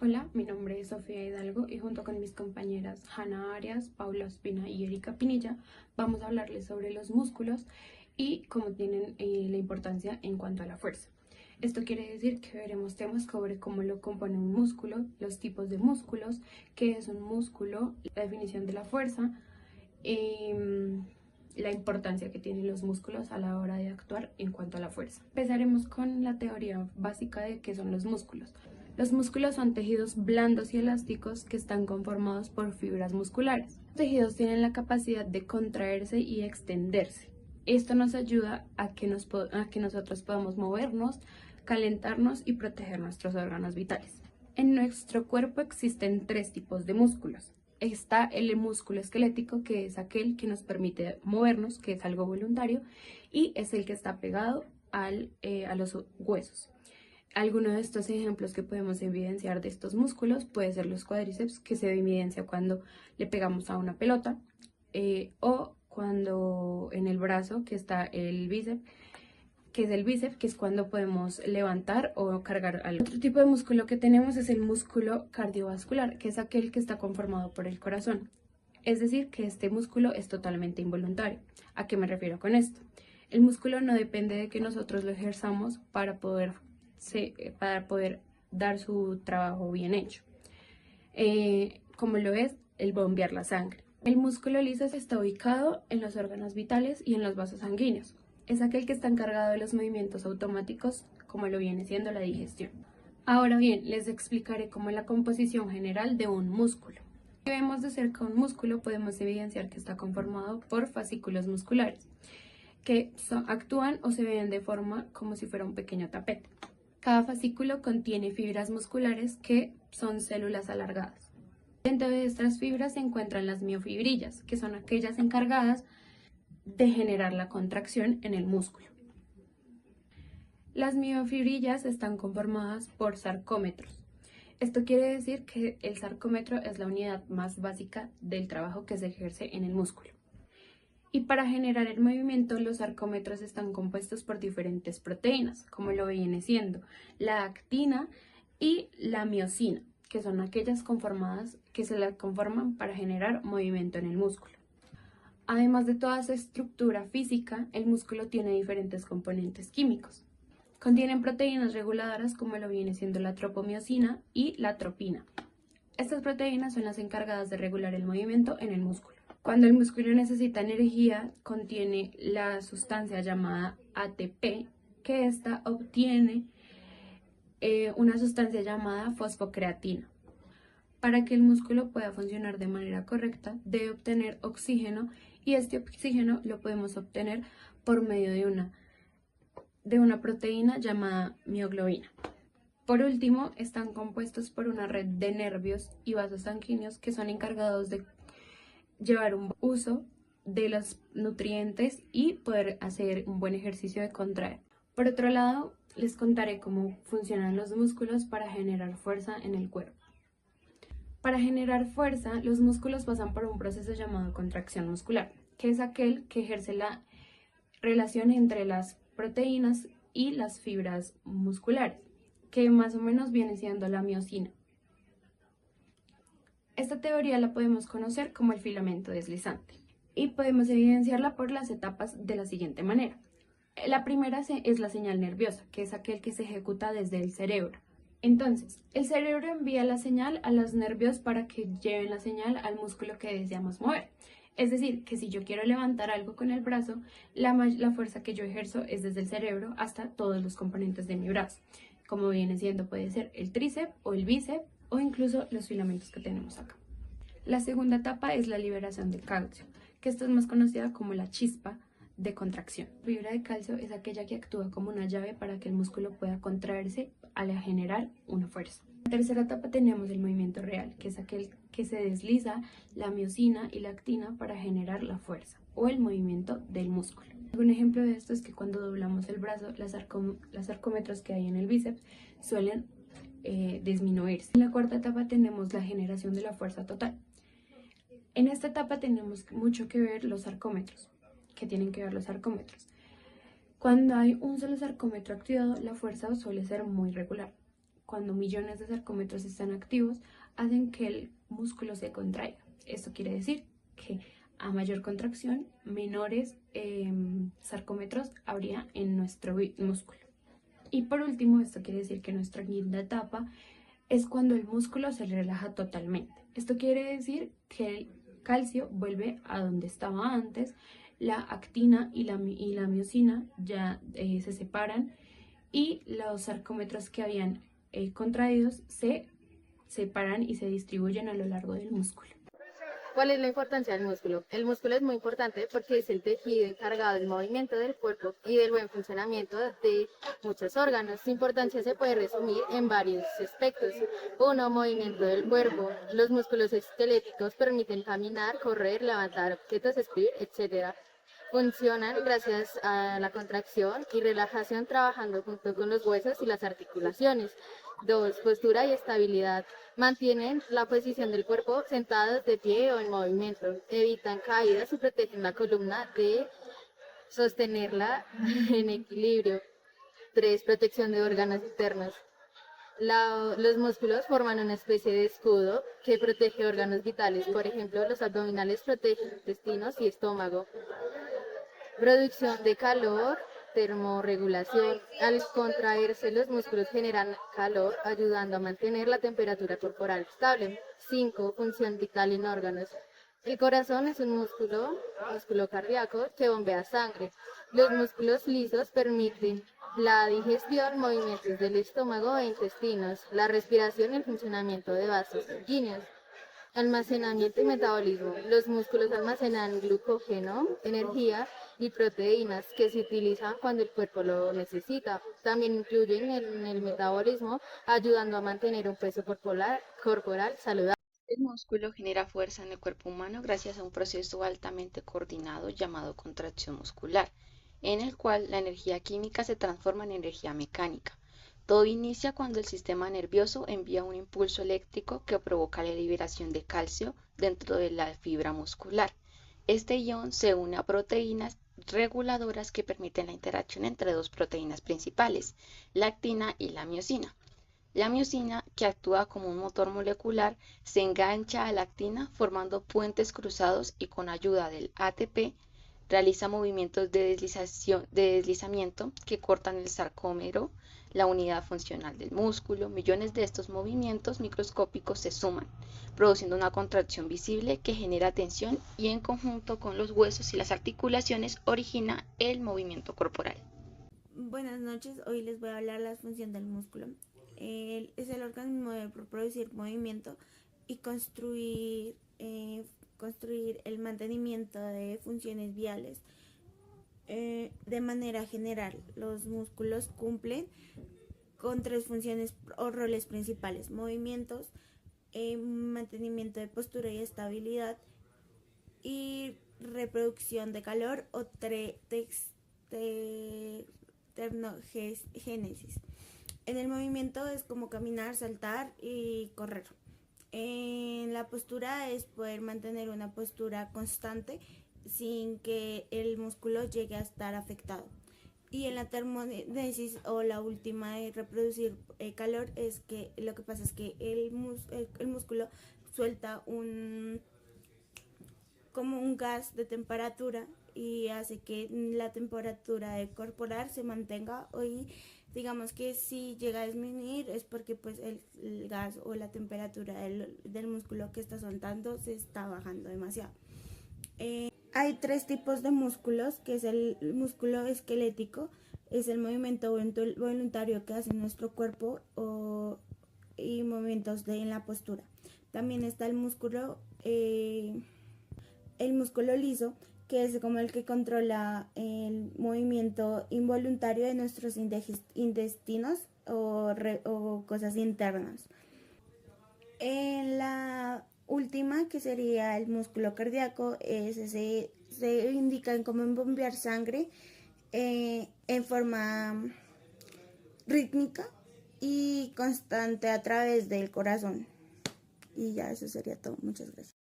Hola, mi nombre es Sofía Hidalgo y junto con mis compañeras Hanna Arias, Paula Ospina y Erika Pinilla vamos a hablarles sobre los músculos y cómo tienen la importancia en cuanto a la fuerza. Esto quiere decir que veremos temas sobre cómo lo compone un músculo, los tipos de músculos, qué es un músculo, la definición de la fuerza, la importancia que tienen los músculos a la hora de actuar en cuanto a la fuerza. Empezaremos con la teoría básica de qué son los músculos. Los músculos son tejidos blandos y elásticos que están conformados por fibras musculares. Los tejidos tienen la capacidad de contraerse y extenderse. Esto nos ayuda a que nosotros podamos movernos, calentarnos y proteger nuestros órganos vitales. En nuestro cuerpo existen tres tipos de músculos. Está el músculo esquelético, que es aquel que nos permite movernos, que es algo voluntario, y es el que está pegado a los huesos. Algunos de estos ejemplos que podemos evidenciar de estos músculos puede ser los cuádriceps, que se evidencia cuando le pegamos a una pelota, o cuando en el brazo, que está el bíceps, que es cuando podemos levantar o cargar algo. Otro tipo de músculo que tenemos es el músculo cardiovascular, que es aquel que está conformado por el corazón. Es decir, que este músculo es totalmente involuntario. ¿A qué me refiero con esto? El músculo no depende de que nosotros lo ejerzamos para poder dar su trabajo bien hecho, como lo es el bombear la sangre. El músculo liso está ubicado en los órganos vitales y en los vasos sanguíneos. Es aquel que está encargado de los movimientos automáticos, como lo viene siendo la digestión. Ahora bien, les explicaré cómo es la composición general de un músculo. Si vemos de cerca un músculo, podemos evidenciar que está conformado por fascículos musculares, que actúan o se ven de forma como si fuera un pequeño tapete. Cada fascículo contiene fibras musculares que son células alargadas. Dentro de estas fibras se encuentran las miofibrillas, que son aquellas encargadas de generar la contracción en el músculo. Las miofibrillas están conformadas por sarcómetros. Esto quiere decir que el sarcómetro es la unidad más básica del trabajo que se ejerce en el músculo. Y para generar el movimiento, los sarcómetros están compuestos por diferentes proteínas, como lo viene siendo la actina y la miosina, que son aquellas que se las conforman para generar movimiento en el músculo. Además de toda su estructura física, el músculo tiene diferentes componentes químicos. Contienen proteínas reguladoras, como lo viene siendo la tropomiosina y la tropina. Estas proteínas son las encargadas de regular el movimiento en el músculo. Cuando el músculo necesita energía, contiene la sustancia llamada ATP, que ésta obtiene una sustancia llamada fosfocreatina. Para que el músculo pueda funcionar de manera correcta, debe obtener oxígeno, y este oxígeno lo podemos obtener por medio de una proteína llamada mioglobina. Por último, están compuestos por una red de nervios y vasos sanguíneos que son encargados de llevar un uso de los nutrientes y poder hacer un buen ejercicio de contraer. Por otro lado, les contaré cómo funcionan los músculos para generar fuerza en el cuerpo. Para generar fuerza, los músculos pasan por un proceso llamado contracción muscular, que es aquel que ejerce la relación entre las proteínas y las fibras musculares, que más o menos viene siendo la miosina. Esta teoría la podemos conocer como el filamento deslizante y podemos evidenciarla por las etapas de la siguiente manera. La primera es la señal nerviosa, que es aquel que se ejecuta desde el cerebro. Entonces, el cerebro envía la señal a los nervios para que lleven la señal al músculo que deseamos mover. Es decir, que si yo quiero levantar algo con el brazo, la fuerza que yo ejerzo es desde el cerebro hasta todos los componentes de mi brazo, como viene siendo, puede ser el tríceps o el bíceps o incluso los filamentos que tenemos acá. La segunda etapa es la liberación del calcio, que esto es más conocida como la chispa de contracción. La fibra de calcio es aquella que actúa como una llave para que el músculo pueda contraerse al generar una fuerza. En la tercera etapa tenemos el movimiento real, que es aquel que se desliza la miosina y la actina para generar la fuerza o el movimiento del músculo. Un ejemplo de esto es que cuando doblamos el brazo, las sarcómetros que hay en el bíceps suelen disminuirse. En la cuarta etapa tenemos la generación de la fuerza total. En esta etapa tenemos mucho que ver los sarcómetros. ¿Qué tienen que ver los sarcómetros? Cuando hay un solo sarcómetro activado, la fuerza suele ser muy regular. cuando millones de sarcómetros están activos, hacen que el músculo se contraiga. Esto quiere decir que a mayor contracción, menores sarcómetros habría en nuestro músculo. Y por último, esto quiere decir que nuestra quinta etapa es cuando el músculo se relaja totalmente. Esto quiere decir que el calcio vuelve a donde estaba antes, la actina y la miosina ya se separan y los sarcómetros que habían contraídos se separan y se distribuyen a lo largo del músculo. ¿Cuál es la importancia del músculo? El músculo es muy importante porque es el tejido encargado del movimiento del cuerpo y del buen funcionamiento de muchos órganos. Su importancia se puede resumir en varios aspectos. Uno, movimiento del cuerpo. Los músculos esqueléticos permiten caminar, correr, levantar objetos, escribir, etc. Funcionan gracias a la contracción y relajación trabajando junto con los huesos y las articulaciones. 2. Postura y estabilidad. Mantienen la posición del cuerpo sentados, de pie o en movimiento. Evitan caídas y protegen la columna de sostenerla en equilibrio. 3. Protección de órganos internos. Los músculos forman una especie de escudo que protege órganos vitales. Por ejemplo, los abdominales protegen intestinos y estómago. Producción de calor, termorregulación. Al contraerse los músculos generan calor, ayudando a mantener la temperatura corporal estable. 5. Función vital en órganos. El corazón es un músculo cardíaco que bombea sangre. Los músculos lisos permiten la digestión, movimientos del estómago e intestinos, la respiración y el funcionamiento de vasos sanguíneos. Almacenamiento y metabolismo. Los músculos almacenan glucógeno, energía y proteínas que se utilizan cuando el cuerpo lo necesita. También influyen en el metabolismo, ayudando a mantener un peso corporal saludable. El músculo genera fuerza en el cuerpo humano gracias a un proceso altamente coordinado llamado contracción muscular, en el cual la energía química se transforma en energía mecánica. Todo inicia cuando el sistema nervioso envía un impulso eléctrico que provoca la liberación de calcio dentro de la fibra muscular. Este ion se une a proteínas reguladoras que permiten la interacción entre dos proteínas principales, la actina y la miosina. La miosina, que actúa como un motor molecular, se engancha a la actina formando puentes cruzados y con ayuda del ATP realiza movimientos de deslizamiento que cortan el sarcómero, la unidad funcional del músculo. Millones de estos movimientos microscópicos se suman, produciendo una contracción visible que genera tensión y en conjunto con los huesos y las articulaciones origina el movimiento corporal. Buenas noches, hoy les voy a hablar de la función del músculo. Es el organismo de producir movimiento y construir el mantenimiento de funciones viales. De manera general, los músculos cumplen con tres funciones o roles principales: movimientos, mantenimiento de postura y estabilidad, y reproducción de calor o termogénesis. En el movimiento es como caminar, saltar y correr. En la postura es poder mantener una postura constante sin que el músculo llegue a estar afectado. Y en la termogénesis, o la última de reproducir calor, es que lo que pasa es que el músculo suelta como un gas de temperatura y hace que la temperatura corporal se mantenga. Hoy digamos que si llega a disminuir es porque pues el gas o la temperatura del músculo que está soltando se está bajando demasiado. Hay tres tipos de músculos, que es el músculo esquelético, es el movimiento voluntario que hace nuestro cuerpo y movimientos en la postura. También está el músculo liso, que es como el que controla el movimiento involuntario de nuestros intestinos o cosas internas. En la última, que sería el músculo cardíaco, se indica como en bombear sangre en forma rítmica y constante a través del corazón. Y ya eso sería todo. Muchas gracias.